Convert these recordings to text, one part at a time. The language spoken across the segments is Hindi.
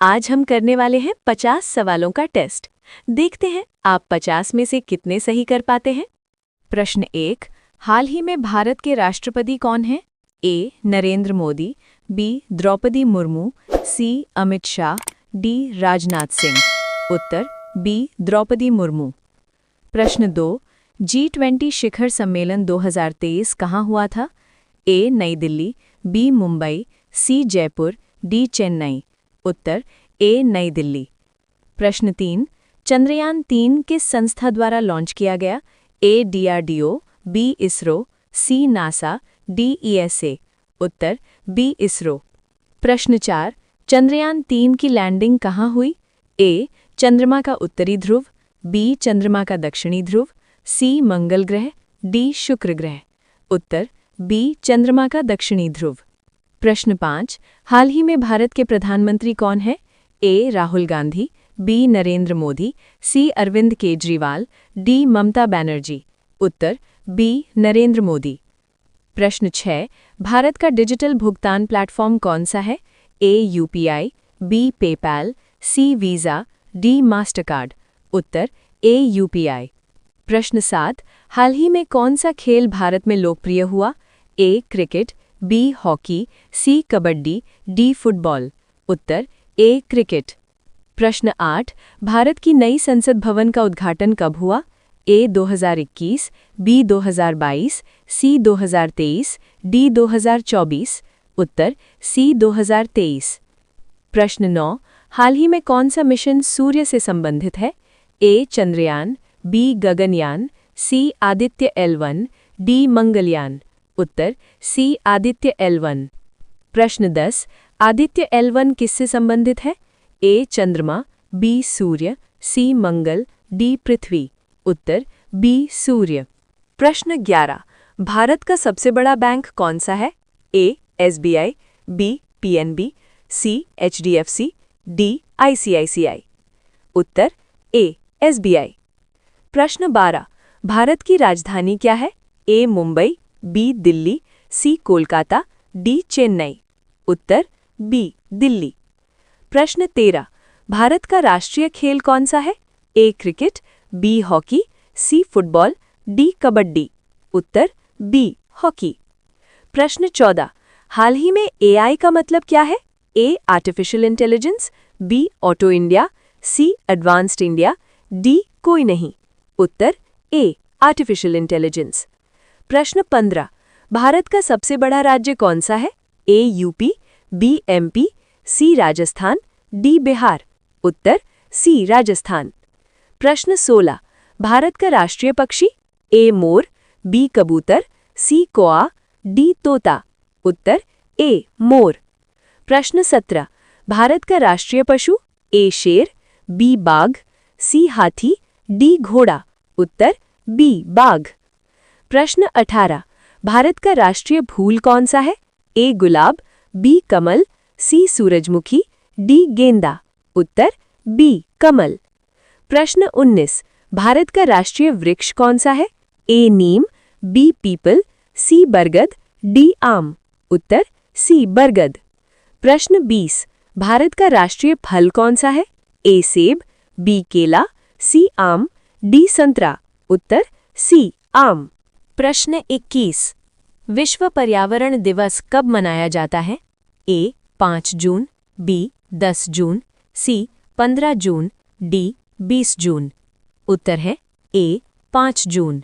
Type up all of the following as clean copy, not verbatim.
आज हम करने वाले हैं 50 सवालों का टेस्ट। देखते हैं आप 50 में से कितने सही कर पाते हैं। प्रश्न 1। हाल ही में भारत के राष्ट्रपति कौन हैं? ए. नरेंद्र मोदी, बी. द्रौपदी मुर्मू, सी. अमित शाह, डी. राजनाथ सिंह। उत्तर बी. द्रौपदी मुर्मू। प्रश्न 2। G20 शिखर सम्मेलन 2023 कहाँ हुआ था? ए. नई दिल्ली, बी. मुंबई, सी. जयपुर, डी. चेन्नई। उत्तर ए. नई दिल्ली। प्रश्न 3। चंद्रयान 3 किस संस्था द्वारा लॉन्च किया गया? A. DRDO, B. ISRO, C. NASA, D. ESA। उत्तर बी. इसरो। प्रश्न 4। चंद्रयान 3 की लैंडिंग कहाँ हुई? ए. चंद्रमा का उत्तरी ध्रुव, बी. चंद्रमा का दक्षिणी ध्रुव, सी. मंगल ग्रह, डी. शुक्र ग्रह। उत्तर बी. चंद्रमा का दक्षिणी ध्रुव। प्रश्न 5। हाल ही में भारत के प्रधानमंत्री कौन हैं? ए. राहुल गांधी, बी. नरेंद्र मोदी, सी. अरविंद केजरीवाल, डी. ममता बनर्जी। उत्तर बी. नरेंद्र मोदी। प्रश्न 6। भारत का डिजिटल भुगतान प्लेटफॉर्म कौन सा है? A. UPI, B. PayPal, C. Visa, D. Mastercard. उत्तर ए. UPI। प्रश्न 7। हाल ही में कौन सा खेल भारत में लोकप्रिय हुआ? A. Cricket, B. Hockey, C. Kabaddi, D. Football. उत्तर ए. क्रिकेट। प्रश्न 8। भारत की नई संसद भवन का उद्घाटन कब हुआ? ए. 2021, बी. 2022, सी. 2023, डी. 2024। उत्तर सी. 2023। प्रश्न 9। हाल ही में कौन सा मिशन सूर्य से संबंधित है? A. Chandrayaan, B. Gaganyaan, C. Aditya L1, D. Mangalyaan. उत्तर सी. आदित्य L1। प्रश्न 10। आदित्य L1 किससे संबंधित है? ए. चंद्रमा, बी. सूर्य, सी. मंगल, डी. पृथ्वी। उत्तर बी. सूर्य। प्रश्न 11। भारत का सबसे बड़ा बैंक कौन सा है? A. SBI, B. PNB, C. HDFC, D. ICICI। उत्तर ए. SBI। प्रश्न 12। भारत की राजधानी क्या है? A. Mumbai, B. Delhi, C. Kolkata, D. Chennai. उत्तर बी. दिल्ली। प्रश्न 13। भारत का राष्ट्रीय खेल कौन सा है? A. Cricket, B. Hockey, C. Football, D. Kabaddi. उत्तर बी. हॉकी। प्रश्न 14। हाल ही में AI का मतलब क्या है? A. Artificial intelligence, B. Auto India, C. Advanced India, D. कोई नहीं। उत्तर ए. Artificial intelligence. प्रश्न 15। भारत का सबसे बड़ा राज्य कौन सा है? A. UP, B. MP, C. Rajasthan, D. Bihar. उत्तर सी. राजस्थान। प्रश्न 16। भारत का राष्ट्रीय पक्षी? ए. मोर, बी. कबूतर, सी. कौआ, डी. तोता। उत्तर ए. मोर। प्रश्न 17। भारत का राष्ट्रीय पशु? ए. शेर, बी. बाघ, सी. हाथी, डी. घोड़ा। उत्तर बी. बाघ। प्रश्न 18। भारत का राष्ट्रीय फूल कौन सा है? ए. गुलाब, बी. कमल, सी. सूरजमुखी, डी. गेंदा। उत्तर बी. कमल। प्रश्न 19। भारत का राष्ट्रीय वृक्ष कौन सा है? ए. नीम, बी. पीपल, सी. बरगद, डी. आम। उत्तर सी. बरगद। प्रश्न 20। भारत का राष्ट्रीय फल कौन सा है? ए. सेब, बी. केला, सी. आम, डी. संतरा। उत्तर सी. आम। प्रश्न 21। विश्व पर्यावरण दिवस कब मनाया जाता है? ए. 5 जून, बी. 10 जून, सी. 15 जून, डी. 20 जून। उत्तर है ए. 5 जून।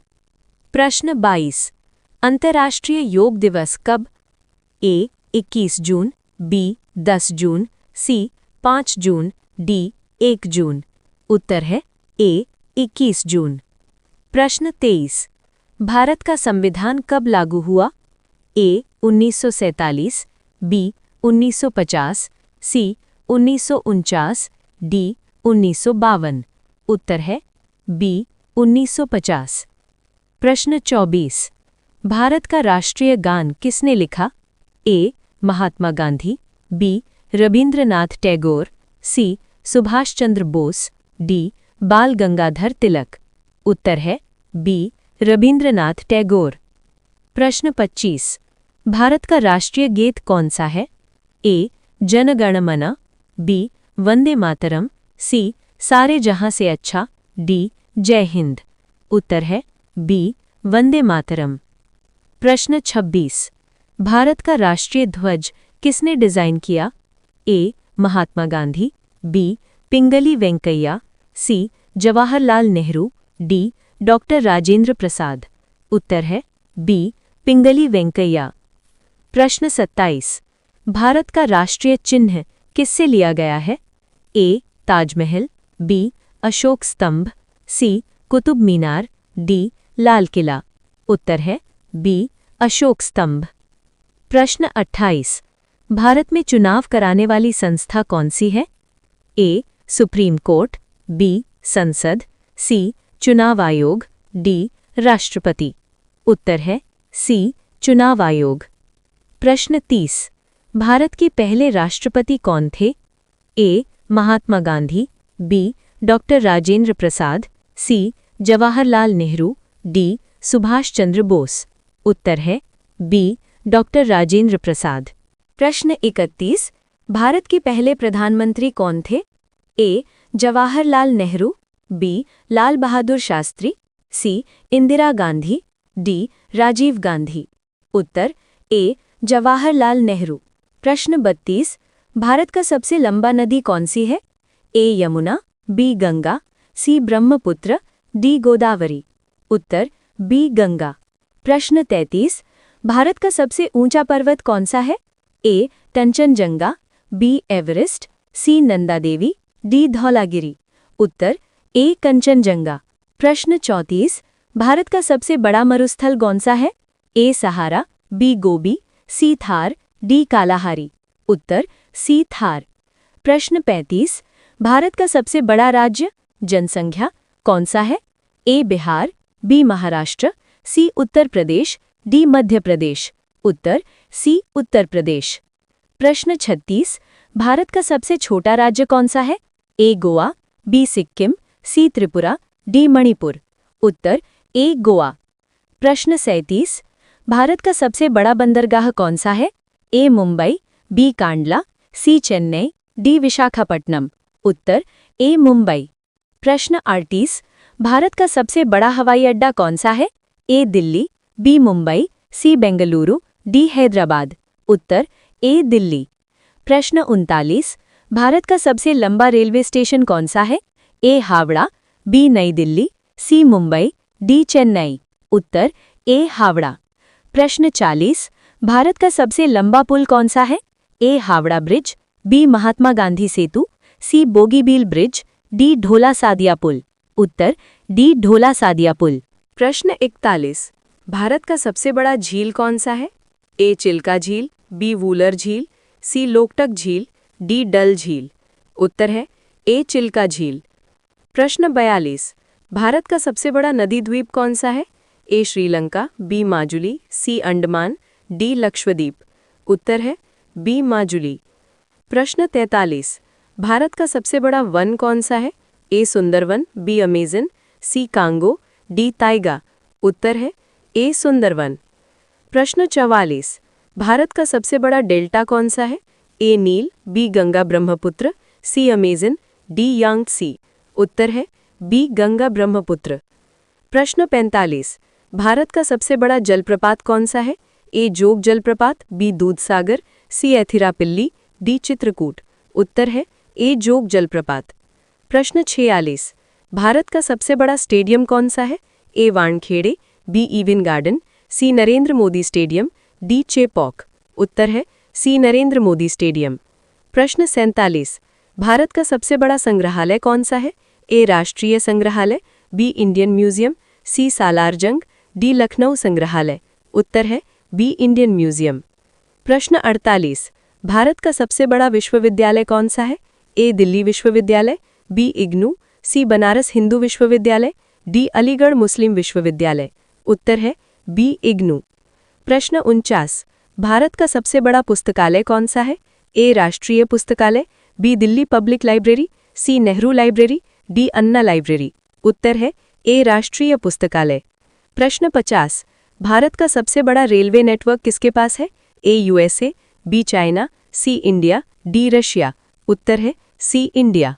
प्रश्न 22। अंतर्राष्ट्रीय योग दिवस कब? ए. 21 जून, बी. 10 जून, सी. 5 जून, डी. 1 जून। उत्तर है ए. 21 जून। प्रश्न 23। भारत का संविधान कब लागू हुआ? ए. 1947, बी. 1950, सी. 1949, डी. 1952। उत्तर है बी. 1950। प्रश्न 24। भारत का राष्ट्रीय गान किसने लिखा? ए. महात्मा गांधी, बी. रवींद्रनाथ टैगोर, सी. सुभाष चंद्र बोस, डी. बाल गंगाधर तिलक। उत्तर है बी. रवींद्रनाथ टैगोर। प्रश्न 25। भारत का राष्ट्रीय गीत कौन सा है? ए. जन गण मन, बी. वंदे मातरम, सी सारे जहां से अच्छा, डी जय हिंद। उत्तर है बी वंदे मातरम। प्रश्न 26। भारत का राष्ट्रीय ध्वज किसने डिजाइन किया? ए महात्मा गांधी, बी पिंगली वेंकैया, सी जवाहरलाल नेहरू, डी डॉक्टर राजेंद्र प्रसाद। उत्तर है बी पिंगली वेंकैया। प्रश्न 27। भारत का राष्ट्रीय चिन्ह किससे लिया गया है? ए ताजमहल, बी अशोक स्तंभ, सी कुतुब मीनार, डी लाल किला। उत्तर है बी अशोक स्तंभ। प्रश्न 28। भारत में चुनाव कराने वाली संस्था कौन सी है? ए सुप्रीम कोर्ट, बी संसद, सी चुनाव आयोग, डी राष्ट्रपति। उत्तर है सी चुनाव आयोग। प्रश्न 30। भारत के पहले राष्ट्रपति कौन थे? ए महात्मा गांधी, बी डॉक्टर राजेंद्र प्रसाद, सी जवाहरलाल नेहरू, डी सुभाष चंद्र बोस। उत्तर है बी डॉक्टर राजेंद्र प्रसाद। प्रश्न 31। भारत के पहले प्रधानमंत्री कौन थे? ए जवाहरलाल नेहरू, बी लाल बहादुर शास्त्री, सी इंदिरा गांधी, डी राजीव गांधी। उत्तर ए जवाहरलाल नेहरू। प्रश्न 32। भारत का सबसे लंबा नदी कौन सी है? ए यमुना, बी गंगा, सी ब्रह्मपुत्र, डी गोदावरी। उत्तर बी गंगा। प्रश्न 33। भारत का सबसे ऊंचा पर्वत कौन सा है? ए कंचनजंगा, बी एवरेस्ट, सी नंदा देवी, डी धौलागिरी। उत्तर ए कंचनजंगा। प्रश्न 34। भारत का सबसे बड़ा मरुस्थल कौन सा है? ए सहारा, बी गोबी, सी थार, डी कालाहारी। उत्तर सी थार। प्रश्न 35। भारत का सबसे बड़ा राज्य जनसंख्या कौन सा है? ए बिहार, बी महाराष्ट्र, सी उत्तर प्रदेश, डी मध्य प्रदेश। उत्तर सी उत्तर प्रदेश। प्रश्न 36। भारत का सबसे छोटा राज्य कौन सा है? ए गोवा, बी सिक्किम, सी त्रिपुरा, डी मणिपुर। उत्तर ए गोवा। प्रश्न 37। भारत का सबसे बड़ा बंदरगाह कौन सा है? A Mumbai, B Kandla, C Chennai, D Visakhapatnam. उत्तर ए मुंबई। प्रश्न 38। भारत का सबसे बड़ा हवाई अड्डा कौन सा है? ए दिल्ली, बी मुंबई, सी बेंगलुरु, डी हैदराबाद। उत्तर ए दिल्ली। प्रश्न 39। भारत का सबसे लंबा रेलवे स्टेशन कौन सा है? ए हावड़ा, बी नई दिल्ली, सी मुंबई, डी चेन्नई। उत्तर ए हावड़ा। प्रश्न 40। भारत का सबसे लंबा पुल कौन सा है? ए हावड़ा ब्रिज, बी महात्मा गांधी सेतु, सी बोगीबील ब्रिज, डी ढोला सादिया पुल। उत्तर डी ढोला सादिया पुल। प्रश्न 41। भारत का सबसे बड़ा झील कौन सा है? ए चिल्का झील, बी वूलर झील, सी लोकटक झील, डी डल झील। उत्तर है ए चिल्का झील। प्रश्न 42। भारत का सबसे बड़ा नदी द्वीप कौन सा है? ए श्रीलंका, बी माजुली, सी अंडमान, डी लक्षद्वीप। उत्तर है बी माजुली। प्रश्न 43। भारत का सबसे बड़ा वन कौन सा है? ए सुंदरवन, बी अमेजन, सी कांगो, डी ताइगा। उत्तर है ए सुंदरवन। प्रश्न 44। भारत का सबसे बड़ा डेल्टा कौन सा है? ए नील, बी गंगा ब्रह्मपुत्र, सी अमेजन, डी यांगत्सी। उत्तर है बी गंगा ब्रह्मपुत्र। प्रश्न 45। भारत का सबसे बड़ा जलप्रपात कौन सा है? ए जोग जलप्रपात, बी दूधसागर, सी एथिरापिल्ली, डी चित्रकूट। उत्तर है ए जोग जलप्रपात। प्रश्न 46। भारत का सबसे बड़ा स्टेडियम कौन सा है? ए वानखेड़े, बी ईवन गार्डन, सी नरेंद्र मोदी स्टेडियम, डी चेपॉक। उत्तर है सी नरेंद्र मोदी स्टेडियम। प्रश्न 47। भारत का सबसे बड़ा संग्रहालय कौन सा है? ए राष्ट्रीय संग्रहालय, बी इंडियन म्यूजियम, सी सालारजंग, डी लखनऊ संग्रहालय। उत्तर है बी इंडियन म्यूजियम। प्रश्न 48। भारत का सबसे बड़ा विश्वविद्यालय कौन सा है? ए दिल्ली विश्वविद्यालय, बी इग्नू, सी बनारस हिंदू विश्वविद्यालय, डी अलीगढ़ मुस्लिम विश्वविद्यालय। उत्तर है बी इग्नू। प्रश्न 49। भारत का सबसे बड़ा पुस्तकालय कौन सा है? ए राष्ट्रीय पुस्तकालय, बी दिल्ली पब्लिक लाइब्रेरी, सी नेहरू लाइब्रेरी, डी अन्ना लाइब्रेरी। उत्तर है ए राष्ट्रीय पुस्तकालय। प्रश्न 50। भारत का सबसे बड़ा रेलवे नेटवर्क किसके पास है? A USA, B China, C India, D Russia. उत्तर है सी इंडिया।